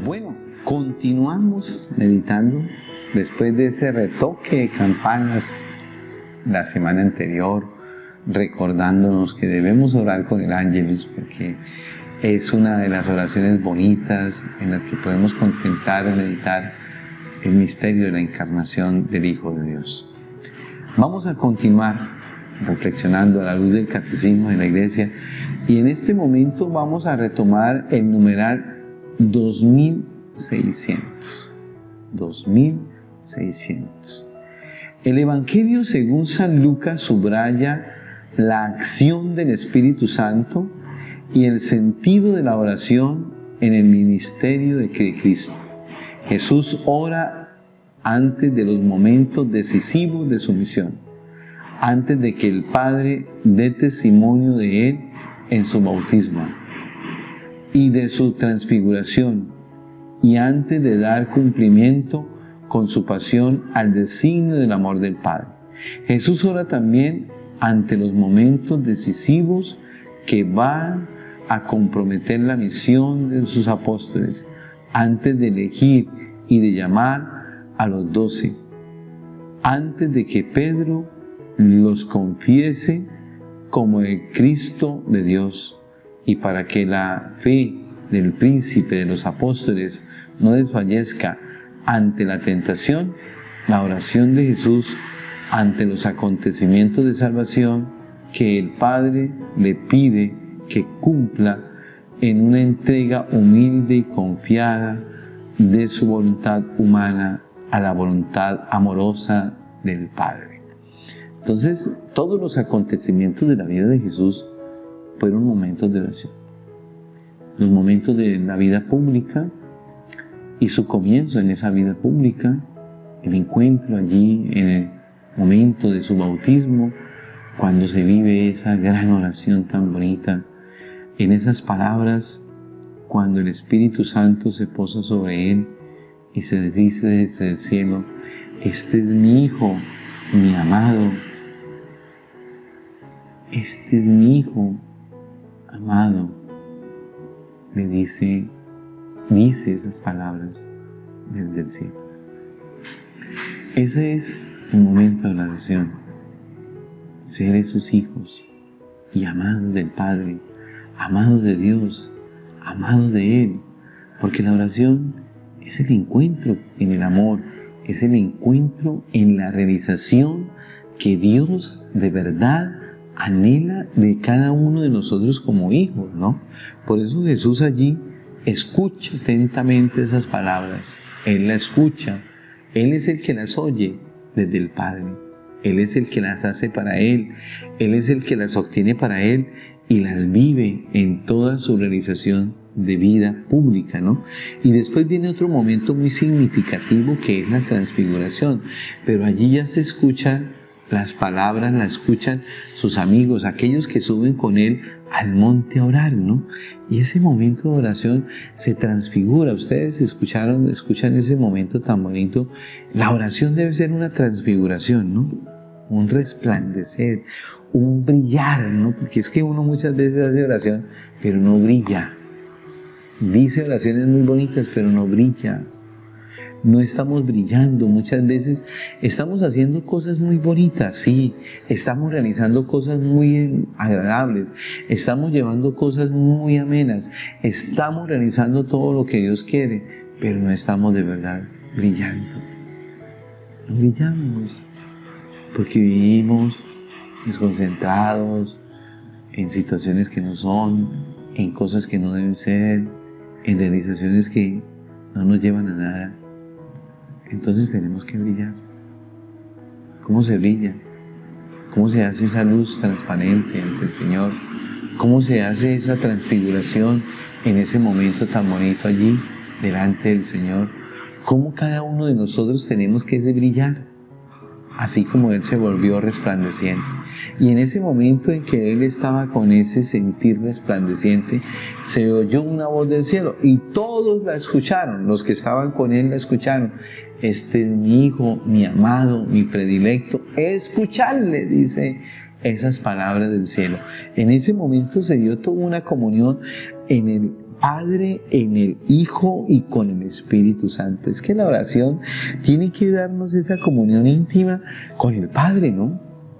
Bueno, continuamos meditando después de ese retoque de campanas la semana anterior, recordándonos que debemos orar con el Ángelus, porque es una de las oraciones bonitas en las que podemos contemplar y meditar el misterio de la encarnación del Hijo de Dios. Vamos a continuar reflexionando a la luz del Catecismo de la Iglesia, y en este momento vamos a retomar el numeral 2600. 2600. El Evangelio según San Lucas subraya la acción del Espíritu Santo y el sentido de la oración en el ministerio de Cristo. Jesús ora antes de los momentos decisivos de su misión, antes de que el Padre dé testimonio de Él en su bautismo y de su transfiguración, y antes de dar cumplimiento con su pasión al designio del amor del Padre. Jesús ora también ante los momentos decisivos que van a comprometer la misión de sus apóstoles, antes de elegir y de llamar a los 12, antes de que Pedro los confiese como el Cristo de Dios, y para que la fe del príncipe de los apóstoles no desfallezca ante la tentación, la oración de Jesús ante los acontecimientos de salvación que el Padre le pide que cumpla en una entrega humilde y confiada de su voluntad humana a la voluntad amorosa del Padre. Entonces, todos los acontecimientos de la vida de Jesús fueron momentos de oración. Los momentos de la vida pública y su comienzo en esa vida pública, el encuentro allí en el momento de su bautismo, cuando se vive esa gran oración tan bonita, en esas palabras, cuando el Espíritu Santo se posa sobre él y se dice desde el cielo: este es mi Hijo, mi amado, este es mi Hijo amado. Le dice esas palabras desde el cielo. Ese es el momento de la oración, ser sus hijos y amados del Padre, amados de Dios, amados de Él, porque la oración es el encuentro en el amor, es el encuentro en la realización que Dios de verdad anhela de cada uno de nosotros como hijos, ¿no? Por eso Jesús allí escucha atentamente esas palabras. Él las escucha. Él es el que las oye desde el Padre. Él es el que las hace para Él. Él es el que las obtiene para Él y las vive en toda su realización de vida pública, ¿no? Y después viene otro momento muy significativo, que es la transfiguración. Pero allí ya se escuchan las palabras, las escuchan sus amigos, aquellos que suben con Él al monte a orar, ¿no? Y ese momento de oración se transfigura. Ustedes escuchan ese momento tan bonito. La oración debe ser una transfiguración, ¿no? Un resplandecer, un brillar, ¿no? Porque es que uno muchas veces hace oración, pero no brilla. Dice oraciones muy bonitas, pero no brilla. No estamos brillando. Muchas veces estamos haciendo cosas muy bonitas, sí, estamos realizando cosas muy agradables, estamos llevando cosas muy amenas, estamos realizando todo lo que Dios quiere, pero no estamos de verdad brillando. No brillamos porque vivimos desconcentrados en situaciones que no son, en cosas que no deben ser, en realizaciones que no nos llevan a nada. Entonces tenemos que brillar. ¿Cómo se brilla? ¿Cómo se hace esa luz transparente ante el Señor? ¿Cómo se hace esa transfiguración en ese momento tan bonito allí delante del Señor? ¿Cómo cada uno de nosotros tenemos que brillar? Así como Él se volvió resplandeciente. Y en ese momento en que él estaba con ese sentir resplandeciente, se oyó una voz del cielo y todos la escucharon, los que estaban con él la escucharon. Este es mi hijo, mi amado, mi predilecto, escuchadle, dice esas palabras del cielo. En ese momento se dio toda una comunión en el Padre, en el Hijo y con el Espíritu Santo. Es que la oración tiene que darnos esa comunión íntima con el Padre, ¿no?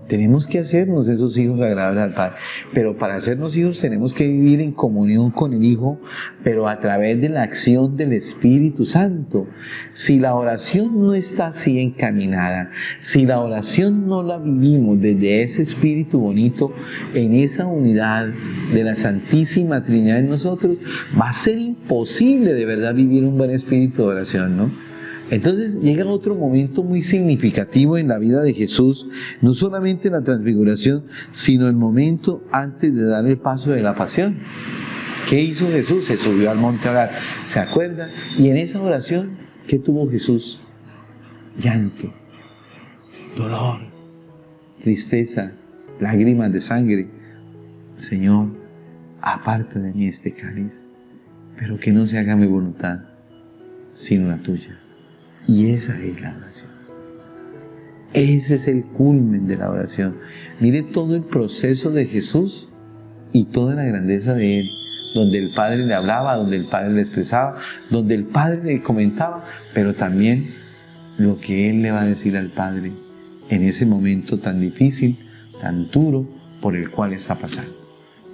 Tenemos que hacernos esos hijos agradables al Padre. Pero para hacernos hijos tenemos que vivir en comunión con el Hijo, pero a través de la acción del Espíritu Santo. Si la oración no está así encaminada, si la oración no la vivimos desde ese Espíritu bonito, en esa unidad de la Santísima Trinidad en nosotros, va a ser imposible de verdad vivir un buen espíritu de oración, ¿no? Entonces llega otro momento muy significativo en la vida de Jesús, no solamente en la transfiguración, sino el momento antes de dar el paso de la pasión. ¿Qué hizo Jesús? Se subió al monte a orar, ¿se acuerdan? Y en esa oración, ¿qué tuvo Jesús? Llanto, dolor, tristeza, lágrimas de sangre. Señor, aparta de mí este cáliz, pero que no se haga mi voluntad, sino la tuya. Y esa es la oración. Ese es el culmen de la oración. Mire todo el proceso de Jesús y toda la grandeza de Él, donde el Padre le hablaba, donde el Padre le expresaba, donde el Padre le comentaba, pero también lo que Él le va a decir al Padre en ese momento tan difícil, tan duro, por el cual está pasando.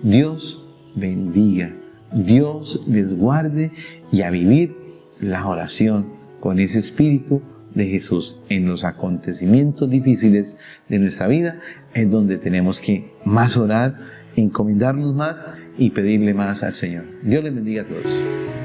Dios bendiga, Dios les guarde y a vivir la oración con ese espíritu de Jesús en los acontecimientos difíciles de nuestra vida, es donde tenemos que más orar, encomendarnos más y pedirle más al Señor. Dios les bendiga a todos.